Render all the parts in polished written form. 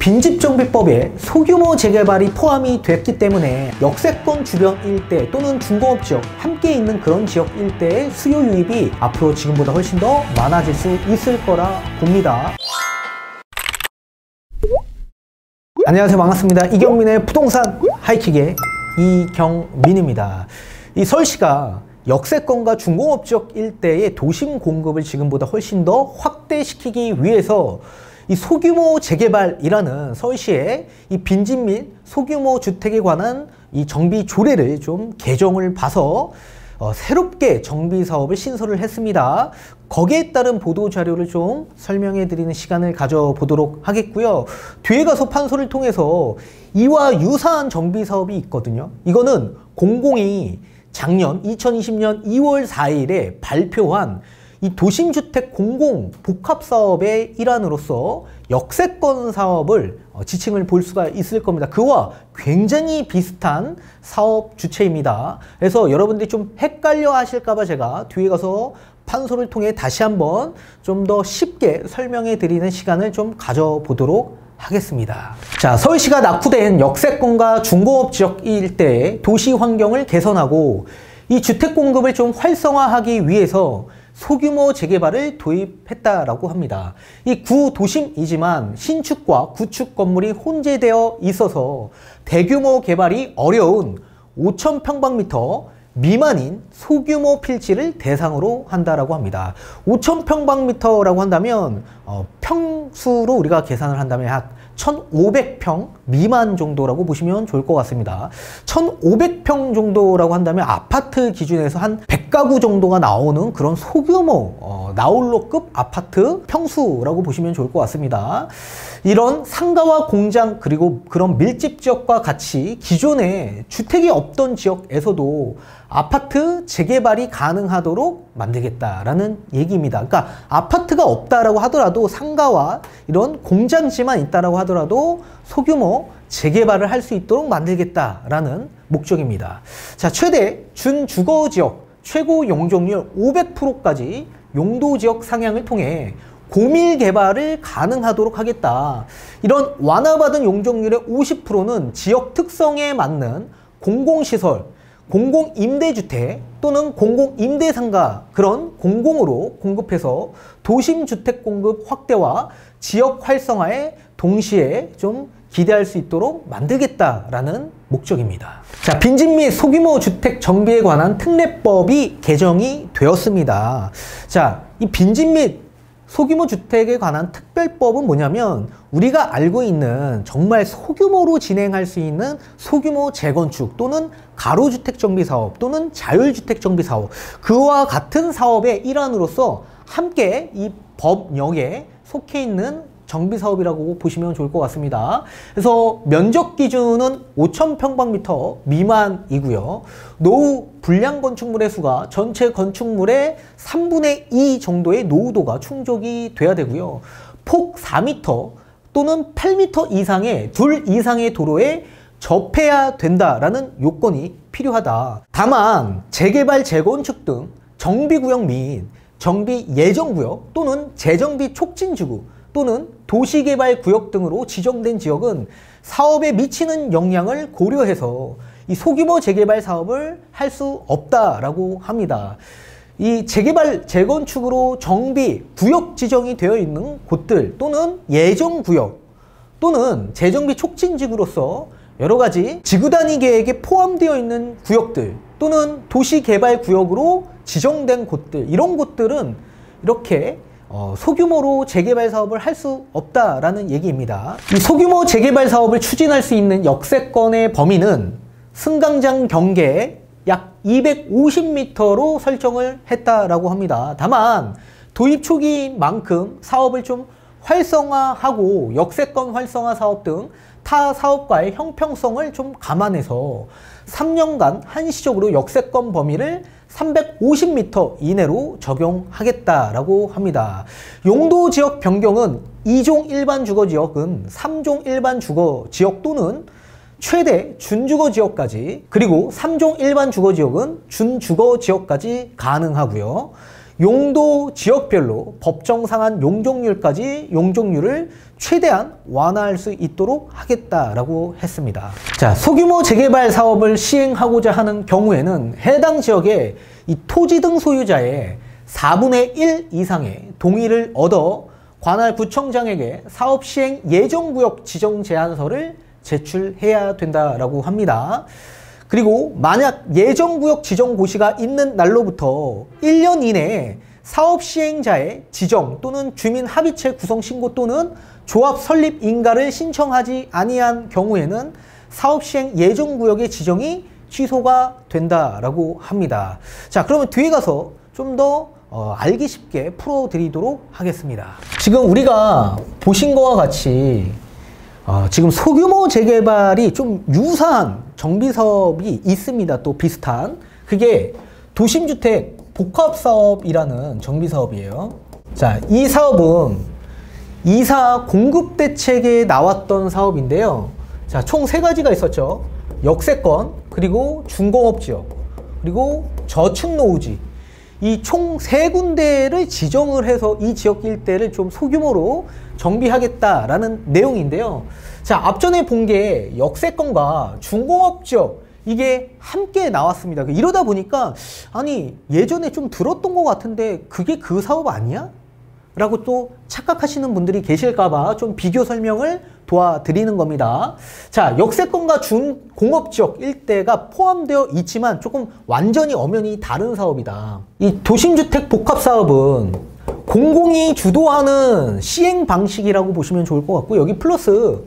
빈집정비법에 소규모 재개발이 포함이 됐기 때문에 역세권 주변 일대 또는 중공업 지역 함께 있는 그런 지역 일대의 수요 유입이 앞으로 지금보다 훨씬 더 많아질 수 있을 거라 봅니다. 안녕하세요, 반갑습니다. 이경민의 부동산 하이킥의 이경민입니다. 이 서울시가 역세권과 중공업 지역 일대의 도심 공급을 지금보다 훨씬 더 확대시키기 위해서 이 소규모 재개발이라는 서울시의 이 빈집 및 소규모 주택에 관한 이 정비 조례를 좀 개정을 봐서 새롭게 정비 사업을 신설을 했습니다. 거기에 따른 보도 자료를 좀 설명해 드리는 시간을 가져보도록 하겠고요. 뒤에 가서 판소를 통해서 이와 유사한 정비 사업이 있거든요. 이거는 공공이 작년 2020년 2월 4일에 발표한 이 도심주택 공공 복합사업의 일환으로서 역세권 사업을 지칭을 볼 수가 있을 겁니다. 그와 굉장히 비슷한 사업 주체입니다. 그래서 여러분들이 좀 헷갈려 하실까봐 제가 뒤에 가서 판소를 통해 다시 한번 좀 더 쉽게 설명해 드리는 시간을 좀 가져보도록 하겠습니다. 자, 서울시가 낙후된 역세권과 중공업 지역 일대의 도시 환경을 개선하고 이 주택 공급을 좀 활성화하기 위해서 소규모 재개발을 도입했다라고 합니다. 이 구도심이지만 신축과 구축 건물이 혼재되어 있어서 대규모 개발이 어려운 5,000평방미터 미만인 소규모 필지를 대상으로 한다라고 합니다. 5,000평방미터라고 한다면 평수로 우리가 계산을 한다면 약 1,500평 미만 정도라고 보시면 좋을 것 같습니다. 1,500평 정도라고 한다면 아파트 기준에서 한 100가구 정도가 나오는 그런 소규모 나홀로급 아파트 평수라고 보시면 좋을 것 같습니다. 이런 상가와 공장 그리고 그런 밀집 지역과 같이 기존에 주택이 없던 지역에서도 아파트 재개발이 가능하도록 만들겠다라는 얘기입니다. 그러니까 아파트가 없다라고 하더라도 상가와 이런 공장지만 있다라고 하더라도 소규모 재개발을 할 수 있도록 만들겠다라는 목적입니다. 자, 최대 준주거지역 최고 용적률 500%까지 용도지역 상향을 통해 고밀 개발을 가능하도록 하겠다. 이런 완화받은 용적률의 50%는 지역 특성에 맞는 공공시설, 공공임대주택 또는 공공임대상가 그런 공공으로 공급해서 도심주택 공급 확대와 지역 활성화에 동시에 좀 기대할 수 있도록 만들겠다라는 목적입니다. 자, 빈집 및 소규모 주택 정비에 관한 특례법이 개정이 되었습니다. 자, 이 빈집 및 소규모 주택에 관한 특별법은 뭐냐면 우리가 알고 있는 정말 소규모로 진행할 수 있는 소규모 재건축 또는 가로주택 정비 사업 또는 자율주택 정비 사업 그와 같은 사업의 일환으로서 함께 이 법령에 속해 있는 정비 사업이라고 보시면 좋을 것 같습니다. 그래서 면적 기준은 5,000평방미터 미만이고요. 노후 불량 건축물의 수가 전체 건축물의 3분의 2 정도의 노후도가 충족이 돼야 되고요. 폭 4m 또는 8m 이상의 둘 이상의 도로에 접해야 된다라는 요건이 필요하다. 다만 재개발, 재건축 등 정비구역 및 정비 예정구역 또는 재정비 촉진지구 또는 도시개발구역 등으로 지정된 지역은 사업에 미치는 영향을 고려해서 이 소규모 재개발 사업을 할 수 없다라고 합니다. 이 재개발, 재건축으로 정비, 구역 지정이 되어 있는 곳들 또는 예정구역 또는 재정비 촉진지구로서 여러 가지 지구단위 계획에 포함되어 있는 구역들 또는 도시개발구역으로 지정된 곳들 이런 곳들은 이렇게 소규모로 재개발 사업을 할 수 없다라는 얘기입니다. 이 소규모 재개발 사업을 추진할 수 있는 역세권의 범위는 승강장 경계에 약 250m로 설정을 했다라고 합니다. 다만 도입 초기인 만큼 사업을 좀 활성화하고 역세권 활성화 사업 등 타 사업과의 형평성을 좀 감안해서 3년간 한시적으로 역세권 범위를 350m 이내로 적용하겠다라고 합니다. 용도 지역 변경은 2종 일반 주거 지역은 3종 일반 주거 지역 또는 최대 준주거 지역까지 그리고 3종 일반 주거 지역은 준주거 지역까지 가능하고요. 용도 지역별로 법정 상한 용적률까지 용적률을 최대한 완화할 수 있도록 하겠다라고 했습니다. 자, 소규모 재개발 사업을 시행하고자 하는 경우에는 해당 지역의 이 토지 등 소유자의 4분의 1 이상의 동의를 얻어 관할 구청장에게 사업 시행 예정구역 지정 제안서를 제출해야 된다라고 합니다. 그리고 만약 예정구역 지정 고시가 있는 날로부터 1년 이내에 사업 시행자의 지정 또는 주민 합의체 구성 신고 또는 조합 설립 인가를 신청하지 아니한 경우에는 사업 시행 예정구역의 지정이 취소가 된다라고 합니다. 자, 그러면 뒤에 가서 좀 더 알기 쉽게 풀어드리도록 하겠습니다. 지금 우리가 보신 것과 같이 지금 소규모 재개발이 좀 유사한 정비사업이 있습니다. 또 비슷한. 그게 도심주택 복합사업이라는 정비사업이에요. 자, 이 사업은 이사 공급대책에 나왔던 사업인데요. 자, 총 3가지가 있었죠. 역세권, 그리고 중공업지역, 그리고 저층노후지. 이 총 3군데를 지정을 해서 이 지역 일대를 좀 소규모로 정비하겠다라는 내용인데요. 자, 앞전에 본 게 역세권과 중공업지역 이게 함께 나왔습니다. 이러다 보니까 아니 예전에 좀 들었던 것 같은데 그게 그 사업 아니야? 라고 또 착각하시는 분들이 계실까봐 좀 비교 설명을 도와드리는 겁니다. 자, 역세권과 중공업지역 일대가 포함되어 있지만 조금 완전히 엄연히 다른 사업이다. 이 도심주택 복합사업은 공공이 주도하는 시행 방식이라고 보시면 좋을 것 같고, 여기 플러스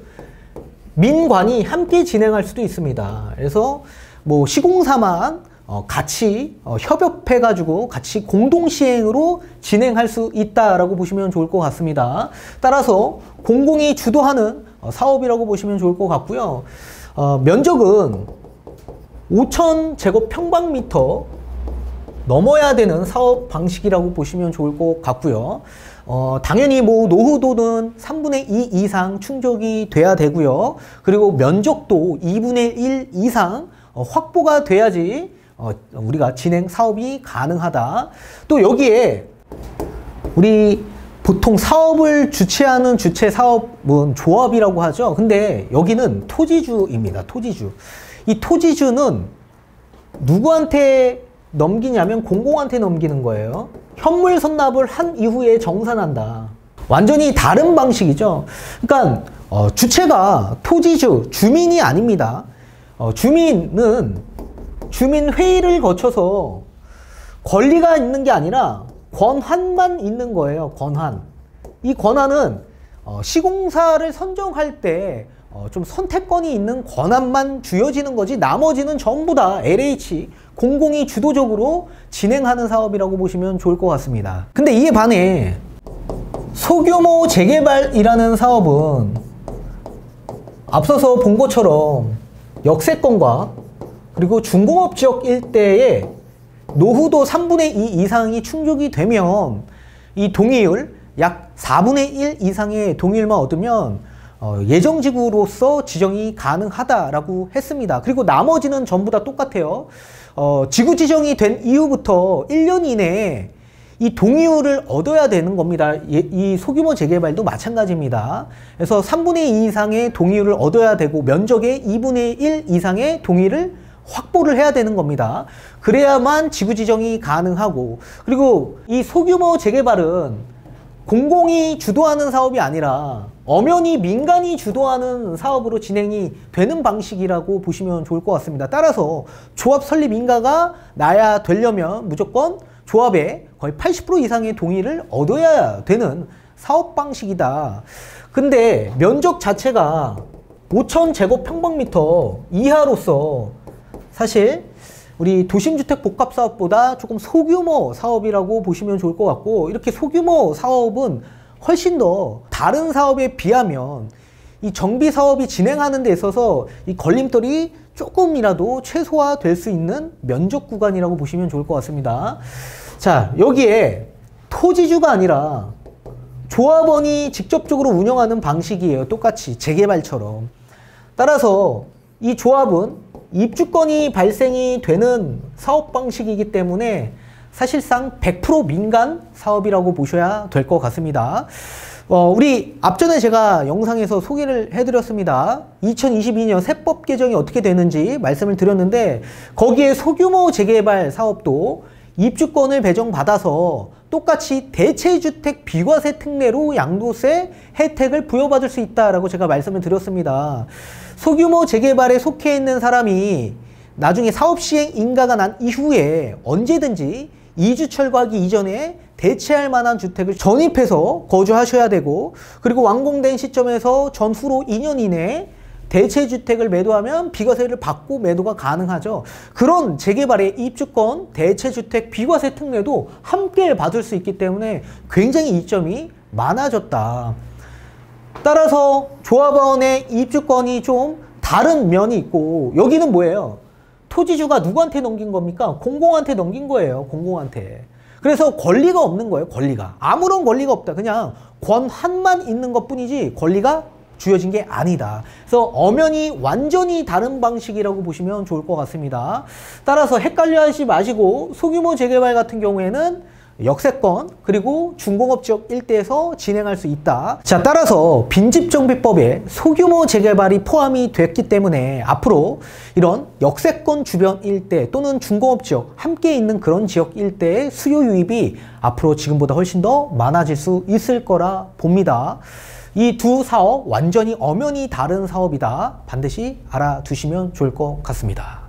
민관이 함께 진행할 수도 있습니다. 그래서 뭐 시공사만 같이 협업해가지고 같이 공동 시행으로 진행할 수 있다라고 보시면 좋을 것 같습니다. 따라서 공공이 주도하는 사업이라고 보시면 좋을 것 같고요. 면적은 5,000제곱평방미터 넘어야 되는 사업 방식이라고 보시면 좋을 것 같고요. 당연히 뭐 노후도는 3분의 2 이상 충족이 돼야 되고요. 그리고 면적도 2분의 1 이상 확보가 돼야지 우리가 진행 사업이 가능하다. 또 여기에 우리 보통 사업을 주최하는 주최 사업은 조합이라고 하죠. 근데 여기는 토지주입니다. 토지주. 이 토지주는 누구한테 넘기냐면 공공한테 넘기는 거예요. 현물 선납을 한 이후에 정산한다. 완전히 다른 방식이죠. 그러니까 주체가 토지주, 주민이 아닙니다. 주민은 주민회의를 거쳐서 권리가 있는 게 아니라 권한만 있는 거예요. 권한. 이 권한은 시공사를 선정할 때 좀 선택권이 있는 권한만 주어지는 거지, 나머지는 전부 다 LH 공공이 주도적으로 진행하는 사업이라고 보시면 좋을 것 같습니다. 근데 이에 반해 소규모 재개발이라는 사업은 앞서서 본 것처럼 역세권과 그리고 중공업지역 일대에 노후도 3분의 2 이상이 충족이 되면 이 동의율 약 4분의 1 이상의 동의율만 얻으면 예정지구로서 지정이 가능하다라고 했습니다. 그리고 나머지는 전부 다 똑같아요. 지구 지정이 된 이후부터 1년 이내에 이 동의율을 얻어야 되는 겁니다. 이 소규모 재개발도 마찬가지입니다. 그래서 3분의 2 이상의 동의율을 얻어야 되고 면적의 2분의 1 이상의 동의를 확보를 해야 되는 겁니다. 그래야만 지구 지정이 가능하고, 그리고 이 소규모 재개발은 공공이 주도하는 사업이 아니라 엄연히 민간이 주도하는 사업으로 진행이 되는 방식이라고 보시면 좋을 것 같습니다. 따라서 조합 설립 인가가 나야 되려면 무조건 조합의 거의 80% 이상의 동의를 얻어야 되는 사업 방식이다. 근데 면적 자체가 5,000제곱평방미터 이하로서 사실 우리 도심주택 복합사업보다 조금 소규모 사업이라고 보시면 좋을 것 같고, 이렇게 소규모 사업은 훨씬 더 다른 사업에 비하면 이 정비 사업이 진행하는 데 있어서 이 걸림돌이 조금이라도 최소화될 수 있는 면적 구간이라고 보시면 좋을 것 같습니다. 자, 여기에 토지주가 아니라 조합원이 직접적으로 운영하는 방식이에요. 똑같이 재개발처럼. 따라서 이 조합은 입주권이 발생이 되는 사업 방식이기 때문에 사실상 100% 민간 사업이라고 보셔야 될 것 같습니다. 우리 앞전에 제가 영상에서 소개를 해드렸습니다. 2022년 세법 개정이 어떻게 되는지 말씀을 드렸는데 거기에 소규모 재개발 사업도 입주권을 배정받아서 똑같이 대체주택 비과세 특례로 양도세 혜택을 부여받을 수 있다라고 제가 말씀을 드렸습니다. 소규모 재개발에 속해 있는 사람이 나중에 사업시행 인가가 난 이후에 언제든지 이주 철거하기 이전에 대체할 만한 주택을 전입해서 거주하셔야 되고, 그리고 완공된 시점에서 전후로 2년 이내에 대체주택을 매도하면 비과세를 받고 매도가 가능하죠. 그런 재개발의 입주권 대체주택 비과세 특례도 함께 받을 수 있기 때문에 굉장히 이점이 많아졌다. 따라서 조합원의 입주권이 좀 다른 면이 있고, 여기는 뭐예요? 토지주가 누구한테 넘긴 겁니까? 공공한테 넘긴 거예요. 공공한테. 그래서 권리가 없는 거예요. 권리가. 아무런 권리가 없다. 그냥 권한만 있는 것뿐이지 권리가 주어진 게 아니다. 그래서 엄연히 완전히 다른 방식이라고 보시면 좋을 것 같습니다. 따라서 헷갈려 하지 마시고, 소규모 재개발 같은 경우에는 역세권 그리고 중공업지역 일대에서 진행할 수 있다. 자, 따라서 빈집정비법에 소규모 재개발이 포함이 됐기 때문에 앞으로 이런 역세권 주변 일대 또는 중공업지역 함께 있는 그런 지역 일대의 수요 유입이 앞으로 지금보다 훨씬 더 많아질 수 있을 거라 봅니다. 이 두 사업 완전히 엄연히 다른 사업이다. 반드시 알아두시면 좋을 것 같습니다.